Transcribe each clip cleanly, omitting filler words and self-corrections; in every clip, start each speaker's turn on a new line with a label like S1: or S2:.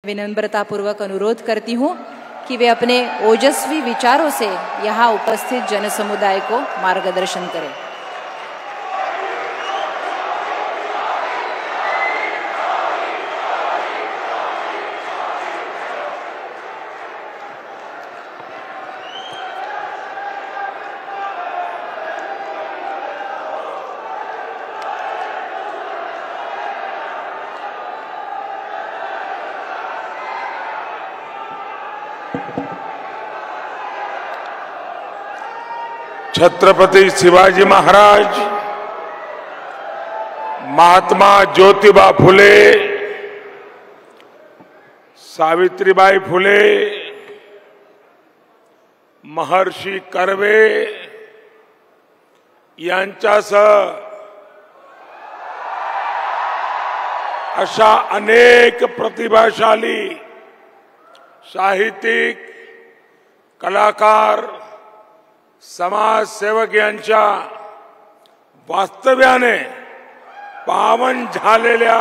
S1: विनम्रता पूर्वक अनुरोध करती हूँ कि वे अपने ओजस्वी विचारों से यहाँ उपस्थित जनसमुदाय को मार्गदर्शन करें।
S2: छत्रपति शिवाजी महाराज, महात्मा ज्योतिबा फुले, सावित्रीबाई फुले, महर्षी कर्वे यांच्यासह अशा अनेक प्रतिभाशाली साहित्यिक, कलाकार, समाजसेवक यांच्या वास्तव्याने पावन झालेल्या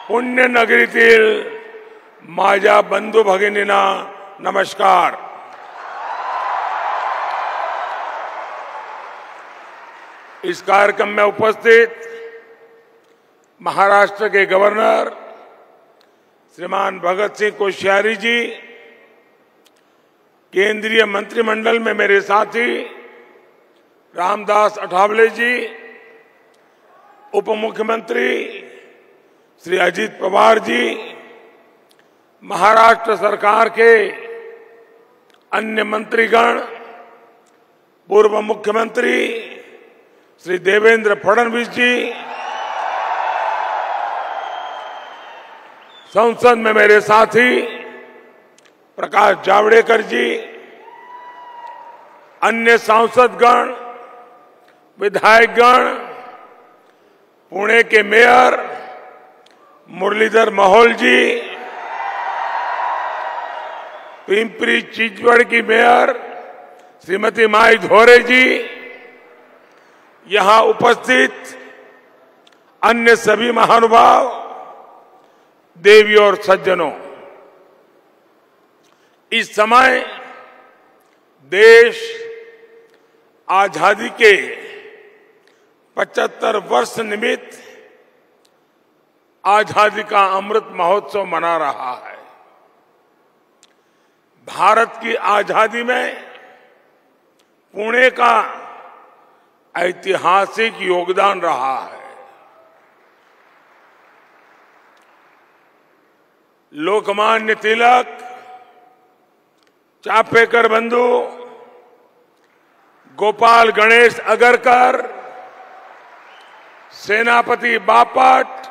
S2: पुण्यनगरीतील माझ्या बंधू भगिनींना नमस्कार। इस कार्यक्रम में उपस्थित महाराष्ट्र के गवर्नर श्रीमान भगत सिंह कोश्यारी जी, केंद्रीय मंत्रिमंडल में मेरे साथी रामदास अठावले जी, उप मुख्यमंत्री श्री अजित पवार जी, महाराष्ट्र सरकार के अन्य मंत्रीगण, पूर्व मुख्यमंत्री श्री देवेंद्र फडणवीस जी, संसद में मेरे साथी प्रकाश जावड़ेकर जी, अन्य सांसदगण, विधायकगण, पुणे के मेयर मुरलीधर मोहोल जी, पिंपरी चिंचवड़ की मेयर श्रीमती माई धोरे जी, यहां उपस्थित अन्य सभी महानुभाव, देवी और सज्जनों, इस समय देश आजादी के 75 वर्ष निमित्त आजादी का अमृत महोत्सव मना रहा है। भारत की आजादी में पुणे का ऐतिहासिक योगदान रहा है। लोकमान्य तिलक, चापेकर बंधु, गोपाल गणेश अगरकर, सेनापति बापट,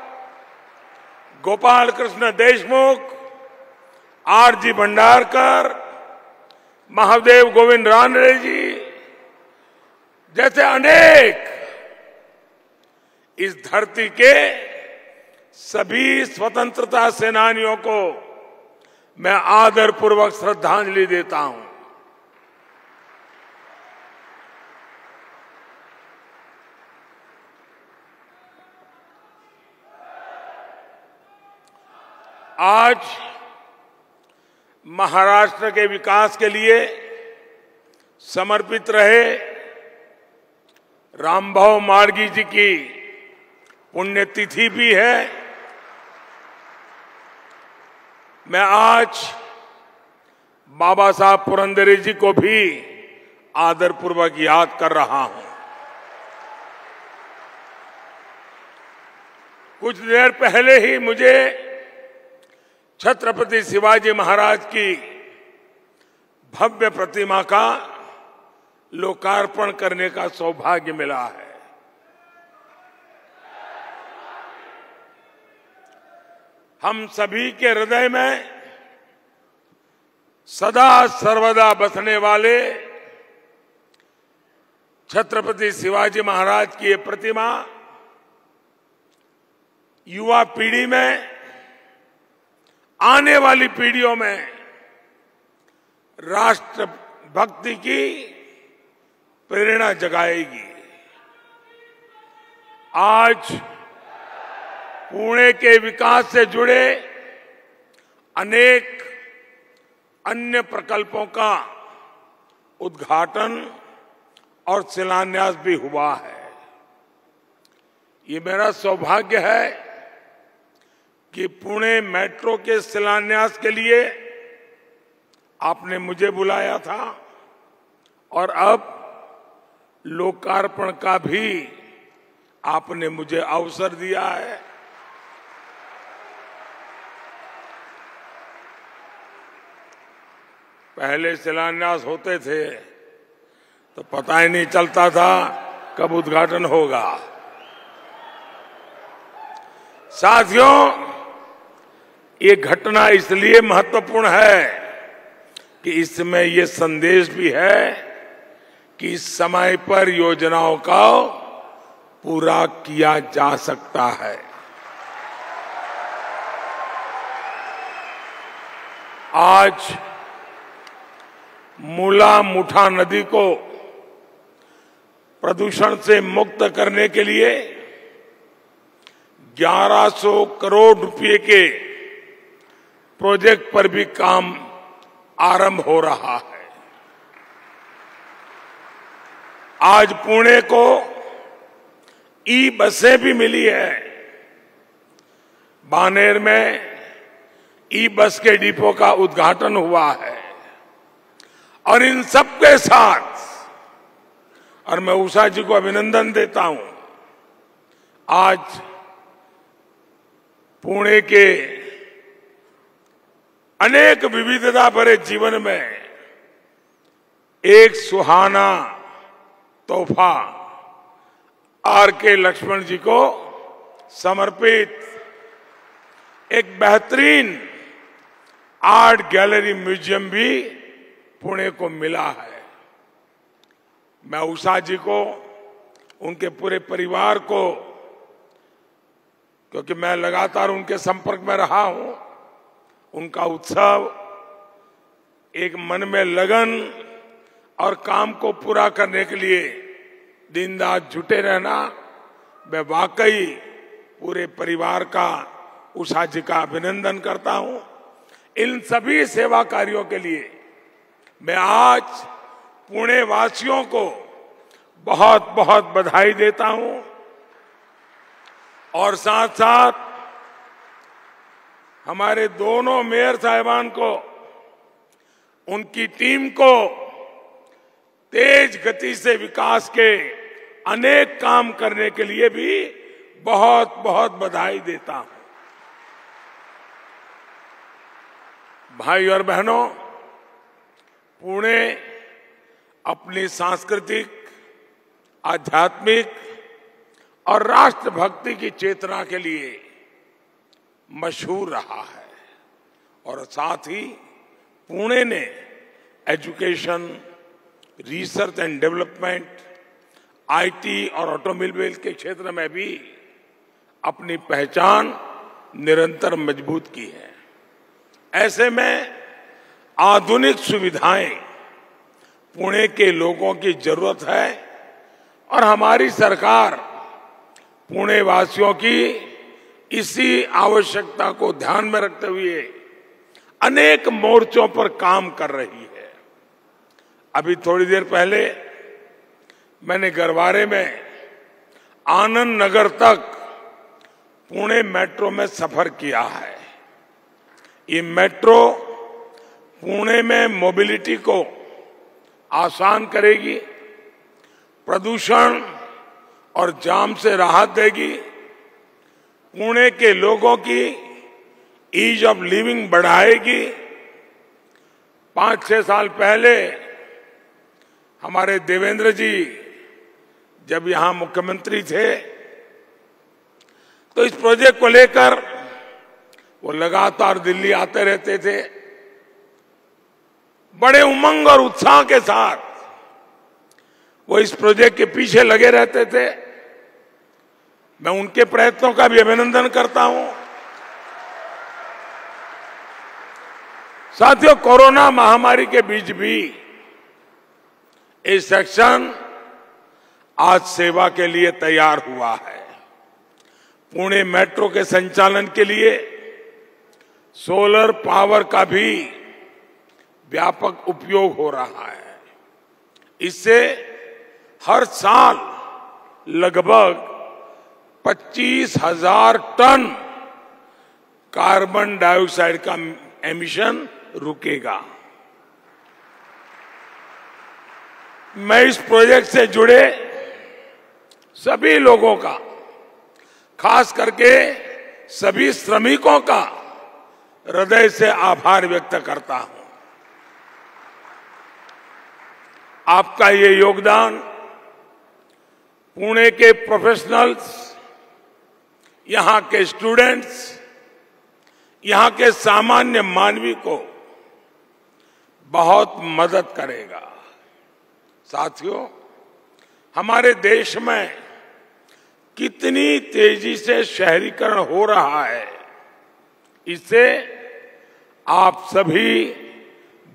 S2: गोपाल कृष्ण देशमुख, आरजी भंडारकर, महादेव गोविंद रानडे जी जैसे अनेक इस धरती के सभी स्वतंत्रता सेनानियों को मैं आदरपूर्वक श्रद्धांजलि देता हूं। आज महाराष्ट्र के विकास के लिए समर्पित रहे रामभाऊ मार्गी जी की पुण्यतिथि भी है। मैं आज बाबा साहब पुरंदरे जी को भी आदरपूर्वक याद कर रहा हूं। कुछ देर पहले ही मुझे छत्रपति शिवाजी महाराज की भव्य प्रतिमा का लोकार्पण करने का सौभाग्य मिला है। हम सभी के हृदय में सदा सर्वदा बसने वाले छत्रपति शिवाजी महाराज की ये प्रतिमा युवा पीढ़ी में, आने वाली पीढ़ियों में राष्ट्र भक्ति की प्रेरणा जगाएगी। आज पुणे के विकास से जुड़े अनेक अन्य प्रकल्पों का उद्घाटन और शिलान्यास भी हुआ है। ये मेरा सौभाग्य है कि पुणे मेट्रो के शिलान्यास के लिए आपने मुझे बुलाया था और अब लोकार्पण का भी आपने मुझे अवसर दिया है। पहले शिलान्यास होते थे तो पता ही नहीं चलता था कब उद्घाटन होगा। साथियों, ये घटना इसलिए महत्वपूर्ण है कि इसमें ये संदेश भी है कि समय पर योजनाओं का पूरा किया जा सकता है। आज मूला मुठा नदी को प्रदूषण से मुक्त करने के लिए 1100 करोड़ रुपए के प्रोजेक्ट पर भी काम आरंभ हो रहा है। आज पुणे को ई बसें भी मिली है। बानेर में ई बस के डिपो का उद्घाटन हुआ है और इन सबके साथ, और मैं उषा जी को अभिनंदन देता हूं, आज पुणे के अनेक विविधता भरे जीवन में एक सुहाना तोहफा आर.के. लक्ष्मण जी को समर्पित एक बेहतरीन आर्ट गैलरी म्यूजियम भी पुणे को मिला है। मैं उषा जी को, उनके पूरे परिवार को, क्योंकि मैं लगातार उनके संपर्क में रहा हूं, उनका उत्सव, एक मन में लगन और काम को पूरा करने के लिए दिन रात जुटे रहना, मैं वाकई पूरे परिवार का, उषा जी का अभिनंदन करता हूं। इन सभी सेवा कार्यों के लिए मैं आज पुणे वासियों को बहुत बहुत बधाई देता हूं और साथ साथ हमारे दोनों मेयर साहिबान को, उनकी टीम को तेज गति से विकास के अनेक काम करने के लिए भी बहुत बहुत बधाई देता हूं। भाई और बहनों, पुणे अपनी सांस्कृतिक, आध्यात्मिक और राष्ट्रभक्ति की चेतना के लिए मशहूर रहा है और साथ ही पुणे ने education, research and development, IT और ऑटोमोबाइल के क्षेत्र में भी अपनी पहचान निरंतर मजबूत की है। ऐसे में आधुनिक सुविधाएं पुणे के लोगों की जरूरत है और हमारी सरकार पुणे वासियों की इसी आवश्यकता को ध्यान में रखते हुए अनेक मोर्चों पर काम कर रही है। अभी थोड़ी देर पहले मैंने गरवारे में आनंद नगर तक पुणे मेट्रो में सफर किया है। ये मेट्रो पुणे में मोबिलिटी को आसान करेगी, प्रदूषण और जाम से राहत देगी, पुणे के लोगों की ईज ऑफ लिविंग बढ़ाएगी। 5-6 साल पहले हमारे देवेंद्र जी जब यहां मुख्यमंत्री थे तो इस प्रोजेक्ट को लेकर वो लगातार दिल्ली आते रहते थे। बड़े उमंग और उत्साह के साथ वो इस प्रोजेक्ट के पीछे लगे रहते थे। मैं उनके प्रयत्नों का भी अभिनंदन करता हूं। साथियों, कोरोना महामारी के बीच भी ये सेक्शन आज सेवा के लिए तैयार हुआ है। पुणे मेट्रो के संचालन के लिए सोलर पावर का भी व्यापक उपयोग हो रहा है। इससे हर साल लगभग 25,000 टन कार्बन डाइऑक्साइड का एमिशन रुकेगा। मैं इस प्रोजेक्ट से जुड़े सभी लोगों का, खास करके सभी श्रमिकों का हृदय से आभार व्यक्त करता हूं। आपका ये योगदान पुणे के प्रोफेशनल्स, यहां के स्टूडेंट्स, यहां के सामान्य मानवी को बहुत मदद करेगा। साथियों, हमारे देश में कितनी तेजी से शहरीकरण हो रहा है, इससे आप सभी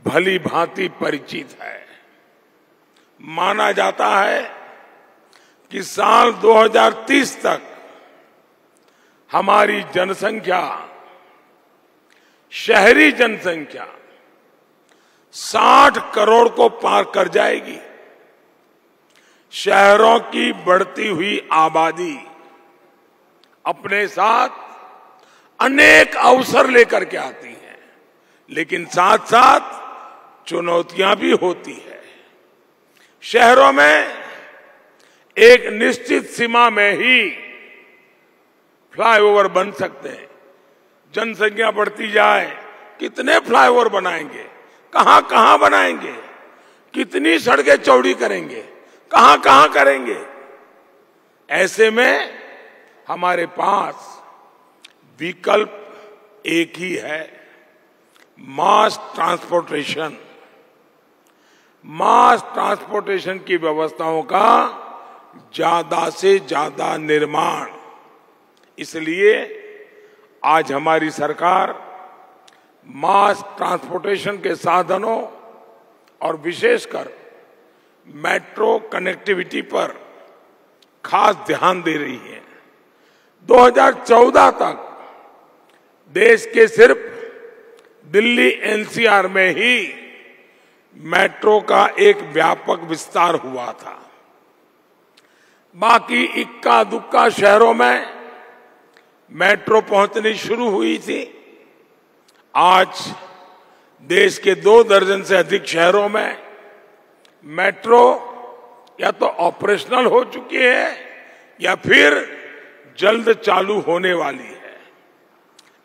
S2: भली भांति परिचित है। माना जाता है कि साल 2030 तक हमारी जनसंख्या, शहरी जनसंख्या 60 करोड़ को पार कर जाएगी। शहरों की बढ़ती हुई आबादी अपने साथ अनेक अवसर लेकर के आती है, लेकिन साथ साथ चुनौतियां भी होती है। शहरों में एक निश्चित सीमा में ही फ्लाईओवर बन सकते हैं। जनसंख्या बढ़ती जाए, कितने फ्लाईओवर बनाएंगे, कहां कहां बनाएंगे, कितनी सड़कें चौड़ी करेंगे, कहां कहां करेंगे। ऐसे में हमारे पास विकल्प एक ही है, मास ट्रांसपोर्टेशन। मास ट्रांसपोर्टेशन की व्यवस्थाओं का ज्यादा से ज्यादा निर्माण। इसलिए आज हमारी सरकार मास ट्रांसपोर्टेशन के साधनों और विशेषकर मेट्रो कनेक्टिविटी पर खास ध्यान दे रही है। 2014 तक देश के सिर्फ दिल्ली एनसीआर में ही मेट्रो का एक व्यापक विस्तार हुआ था। बाकी इक्का दुक्का शहरों में मेट्रो पहुंचनी शुरू हुई थी। आज देश के 2 दर्जन से अधिक शहरों में मेट्रो या तो ऑपरेशनल हो चुकी है या फिर जल्द चालू होने वाली है।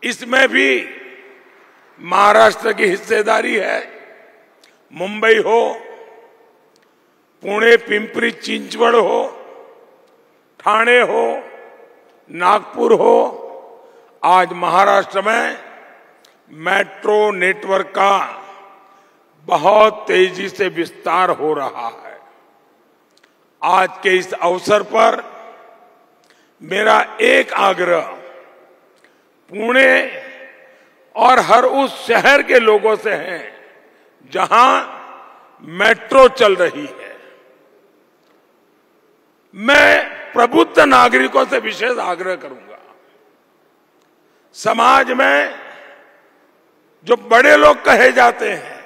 S2: इसमें भी महाराष्ट्र की हिस्सेदारी है। मुंबई हो, पुणे पिंपरी चिंचवड़ हो, ठाणे हो, नागपुर हो, आज महाराष्ट्र में मेट्रो नेटवर्क का बहुत तेजी से विस्तार हो रहा है। आज के इस अवसर पर मेरा एक आग्रह पुणे और हर उस शहर के लोगों से है जहां मेट्रो चल रही है। मैं प्रबुद्ध नागरिकों से विशेष आग्रह करूंगा, समाज में जो बड़े लोग कहे जाते हैं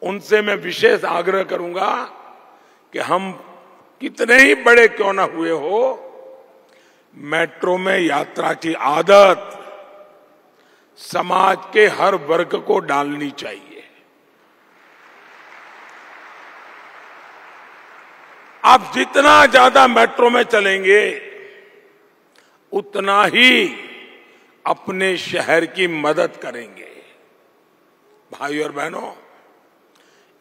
S2: उनसे मैं विशेष आग्रह करूंगा कि हम कितने ही बड़े क्यों ना हुए हो, मेट्रो में यात्रा की आदत समाज के हर वर्ग को डालनी चाहिए। आप जितना ज्यादा मेट्रो में चलेंगे उतना ही अपने शहर की मदद करेंगे। भाइयों और बहनों,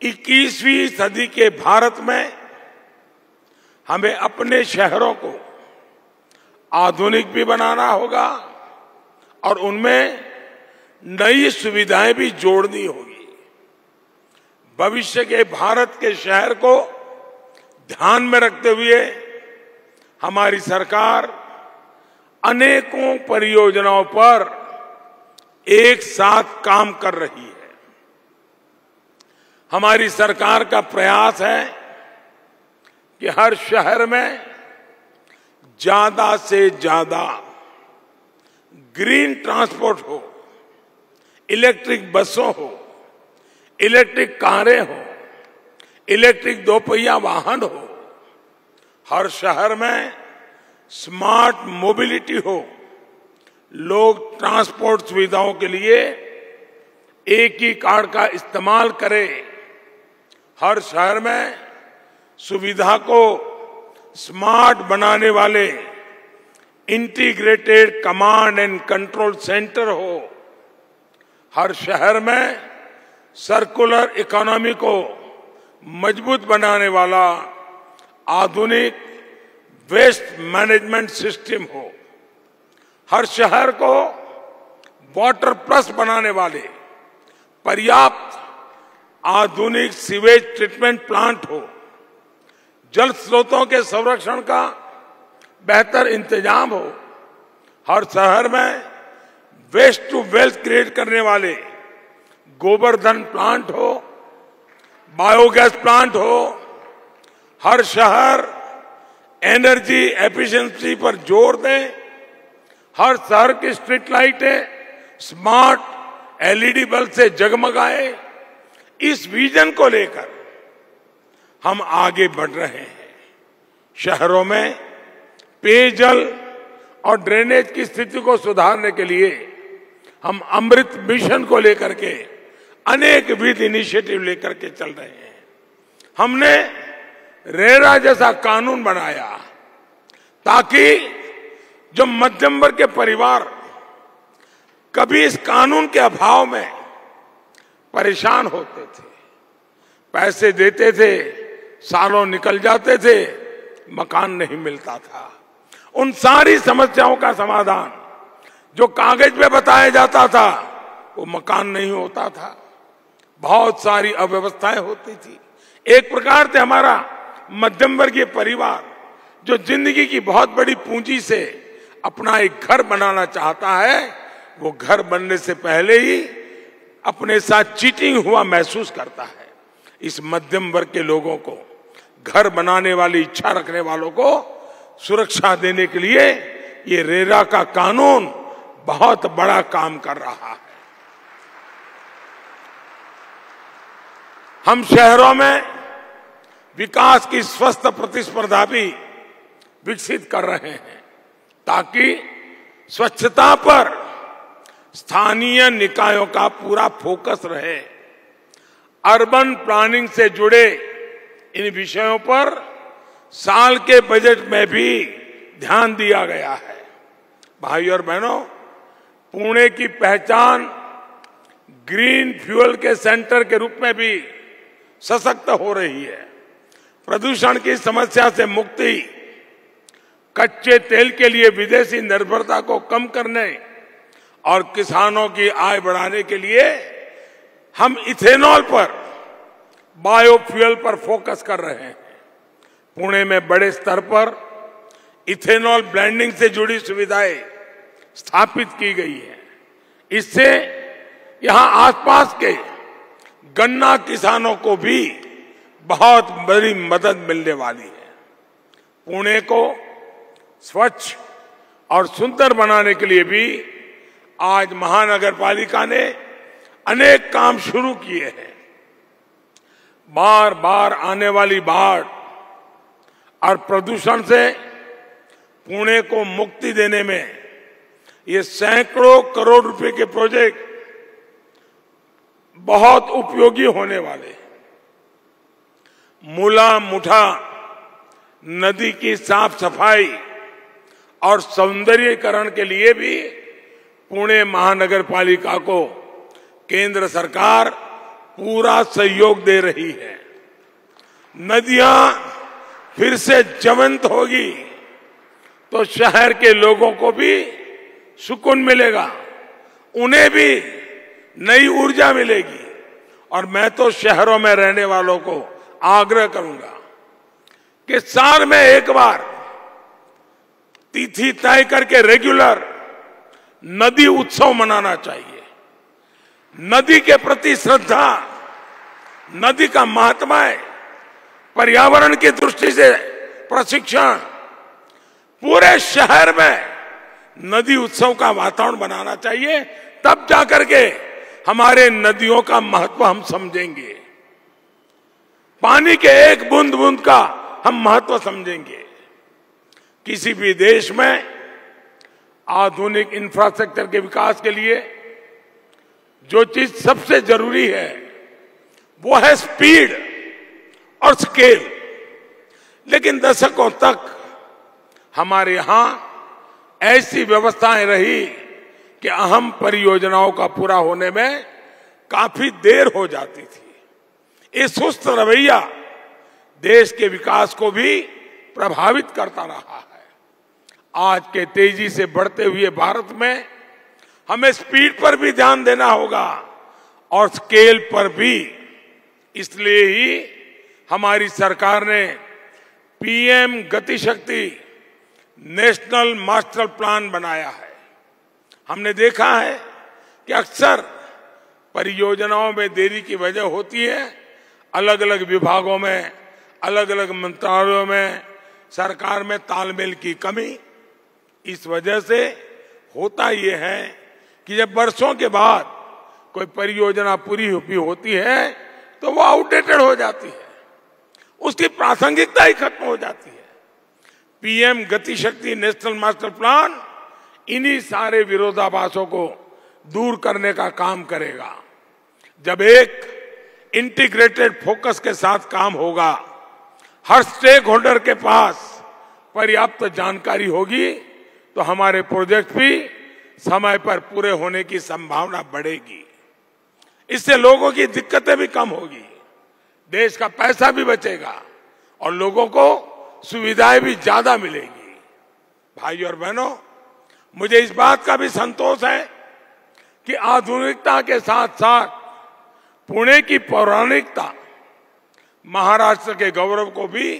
S2: 21वीं सदी के भारत में हमें अपने शहरों को आधुनिक भी बनाना होगा और उनमें नई सुविधाएं भी जोड़नी होगी। भविष्य के भारत के शहर को ध्यान में रखते हुए हमारी सरकार अनेकों परियोजनाओं पर एक साथ काम कर रही है। हमारी सरकार का प्रयास है कि हर शहर में ज्यादा से ज्यादा ग्रीन ट्रांसपोर्ट हो, इलेक्ट्रिक बसों हो, इलेक्ट्रिक कारें हो, इलेक्ट्रिक दोपहिया वाहन हो, हर शहर में स्मार्ट मोबिलिटी हो, लोग ट्रांसपोर्ट सुविधाओं के लिए एक ही कार्ड का इस्तेमाल करें, हर शहर में सुविधा को स्मार्ट बनाने वाले integrated command and control centre हो, हर शहर में सर्कुलर इकोनॉमी को मजबूत बनाने वाला आधुनिक वेस्ट मैनेजमेंट सिस्टम हो, हर शहर को वाटर प्लस बनाने वाले पर्याप्त आधुनिक सीवेज ट्रीटमेंट प्लांट हो, जल स्रोतों के संरक्षण का बेहतर इंतजाम हो, हर शहर में वेस्ट टू वेल्थ क्रिएट करने वाले गोवर्धन प्लांट हो, बायोगैस प्लांट हो, हर शहर एनर्जी एफिशिएंसी पर जोर दें, हर शहर की स्ट्रीट लाइटें स्मार्ट एलईडी बल्ब से जगमगाए। इस विजन को लेकर हम आगे बढ़ रहे हैं। शहरों में पेयजल और ड्रेनेज की स्थिति को सुधारने के लिए हम अमृत मिशन को लेकर के अनेक विध इनिशिएटिव लेकर के चल रहे हैं। हमने रेरा जैसा कानून बनाया ताकि जो मध्यम वर्ग के परिवार कभी इस कानून के अभाव में परेशान होते थे, पैसे देते थे, सालों निकल जाते थे, मकान नहीं मिलता था, उन सारी समस्याओं का समाधान जो कागज पे बताया जाता था वो मकान नहीं होता था, बहुत सारी अव्यवस्थाएं होती थी। एक प्रकार से हमारा मध्यम वर्गीय परिवार जो जिंदगी की बहुत बड़ी पूंजी से अपना एक घर बनाना चाहता है, वो घर बनने से पहले ही अपने साथ चीटिंग हुआ महसूस करता है। इस मध्यम वर्ग के लोगों को, घर बनाने वाली इच्छा रखने वालों को सुरक्षा देने के लिए ये रेरा का कानून बहुत बड़ा काम कर रहा है। हम शहरों में विकास की स्वस्थ प्रतिस्पर्धा भी विकसित कर रहे हैं ताकि स्वच्छता पर स्थानीय निकायों का पूरा फोकस रहे। अर्बन प्लानिंग से जुड़े इन विषयों पर साल के बजट में भी ध्यान दिया गया है। भाई और बहनों, पुणे की पहचान ग्रीन फ्यूल के सेंटर के रूप में भी सशक्त हो रही है। प्रदूषण की समस्या से मुक्ति, कच्चे तेल के लिए विदेशी निर्भरता को कम करने और किसानों की आय बढ़ाने के लिए हम इथेनॉल पर, बायोफ्यूल पर फोकस कर रहे हैं। पुणे में बड़े स्तर पर इथेनॉल ब्लेंडिंग से जुड़ी सुविधाएं स्थापित की गई है। इससे यहां आसपास के गन्ना किसानों को भी बहुत बड़ी मदद मिलने वाली है। पुणे को स्वच्छ और सुंदर बनाने के लिए भी आज महानगर पालिका ने अनेक काम शुरू किए हैं। बार बार आने वाली बाढ़ और प्रदूषण से पुणे को मुक्ति देने में ये सैकड़ों करोड़ रुपए के प्रोजेक्ट बहुत उपयोगी होने वाले। मूला मुठा नदी की साफ सफाई और सौंदर्यीकरण के लिए भी पुणे महानगर पालिका को केंद्र सरकार पूरा सहयोग दे रही है। नदियां फिर से जीवंत होगी तो शहर के लोगों को भी सुकून मिलेगा, उन्हें भी नई ऊर्जा मिलेगी। और मैं तो शहरों में रहने वालों को आग्रह करूंगा कि साल में एक बार तिथि तय करके रेगुलर नदी उत्सव मनाना चाहिए। नदी के प्रति श्रद्धा, नदी का महात्म्य, पर्यावरण की दृष्टि से प्रशिक्षण, पूरे शहर में नदी उत्सव का वातावरण बनाना चाहिए। तब जाकर के हमारे नदियों का महत्व हम समझेंगे, पानी के एक बूंद बूंद का हम महत्व समझेंगे। किसी भी देश में आधुनिक इंफ्रास्ट्रक्चर के विकास के लिए जो चीज सबसे जरूरी है वो है स्पीड और स्केल। लेकिन दशकों तक हमारे यहां ऐसी व्यवस्थाएं रही कि अहम परियोजनाओं का पूरा होने में काफी देर हो जाती थी। ये सुस्त रवैया देश के विकास को भी प्रभावित करता रहा है। आज के तेजी से बढ़ते हुए भारत में हमें स्पीड पर भी ध्यान देना होगा और स्केल पर भी। इसलिए ही हमारी सरकार ने पीएम गति शक्ति नेशनल मास्टर प्लान बनाया है। हमने देखा है कि अक्सर परियोजनाओं में देरी की वजह होती है अलग अलग विभागों में, अलग अलग मंत्रालयों में, सरकार में तालमेल की कमी। इस वजह से होता यह है कि जब वर्षों के बाद कोई परियोजना पूरी होती है तो वो आउटडेटेड हो जाती है, उसकी प्रासंगिकता ही खत्म हो जाती है। पीएम गति शक्ति नेशनल मास्टर प्लान इन्हीं सारे विरोधाभासों को दूर करने का काम करेगा। जब एक इंटीग्रेटेड फोकस के साथ काम होगा, हर स्टेक होल्डर के पास पर्याप्त जानकारी होगी तो हमारे प्रोजेक्ट भी समय पर पूरे होने की संभावना बढ़ेगी। इससे लोगों की दिक्कतें भी कम होगी, देश का पैसा भी बचेगा और लोगों को सुविधाएं भी ज्यादा मिलेगी। भाई और बहनों, मुझे इस बात का भी संतोष है कि आधुनिकता के साथ साथ पुणे की पौराणिकता, महाराष्ट्र के गौरव को भी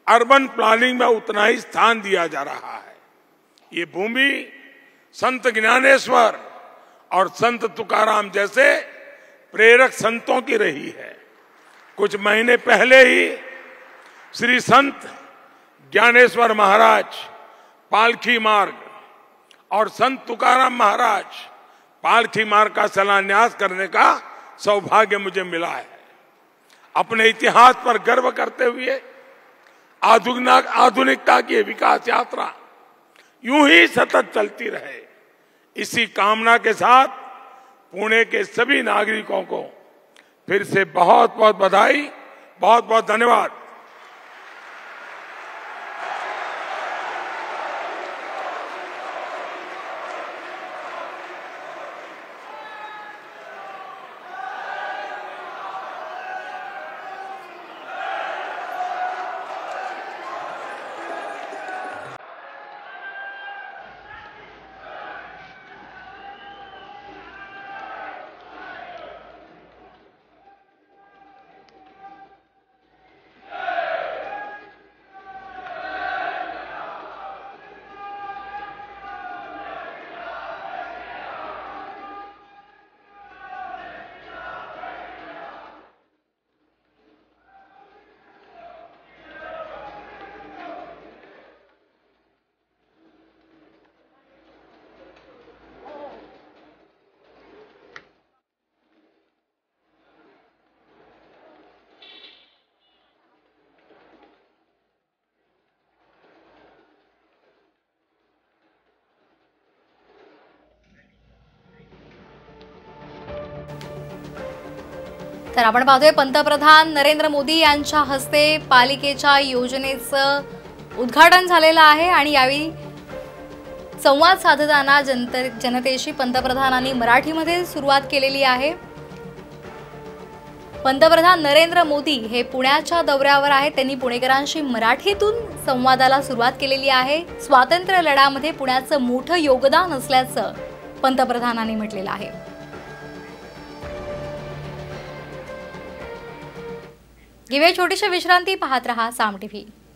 S2: अर्बन प्लानिंग में उतना ही स्थान दिया जा रहा है। ये भूमि संत ज्ञानेश्वर और संत तुकाराम जैसे प्रेरक संतों की रही है। कुछ महीने पहले ही श्री संत ज्ञानेश्वर महाराज पालकी मार्ग और संत तुकाराम महाराज पालकी मार्ग का शिलान्यास करने का सौभाग्य मुझे मिला है। अपने इतिहास पर गर्व करते हुए आधुनिकता की विकास यात्रा यूं ही सतत चलती रहे, इसी कामना के साथ पुणे के सभी नागरिकों को फिर से बहुत बहुत बधाई, बहुत बहुत धन्यवाद।
S3: तर आपण पाहतोय पंतप्रधान नरेंद्र मोदी यांच्या हस्ते पालिकेच्या योजनेचं उद्घाटन झालेलं आहे आणि यावेळी संवाद साधताना जनतेशी पंतप्रधानांनी मराठीमध्ये सुरुवात केलेली आहे। पंतप्रधान नरेंद्र मोदी हे पुण्याच्या दौऱ्यावर आहेत। त्यांनी पुणेकरांशी मराठीतून संवादाला सुरुवात केलेली आहे। स्वातंत्र्य लढ्यामध्ये पुण्याचं मोठं योगदान असल्याचं पंतप्रधानांनी म्हटलेलं आहे। घेऊया छोटीशी विश्रांती, पाहत रहा साम टीव्ही।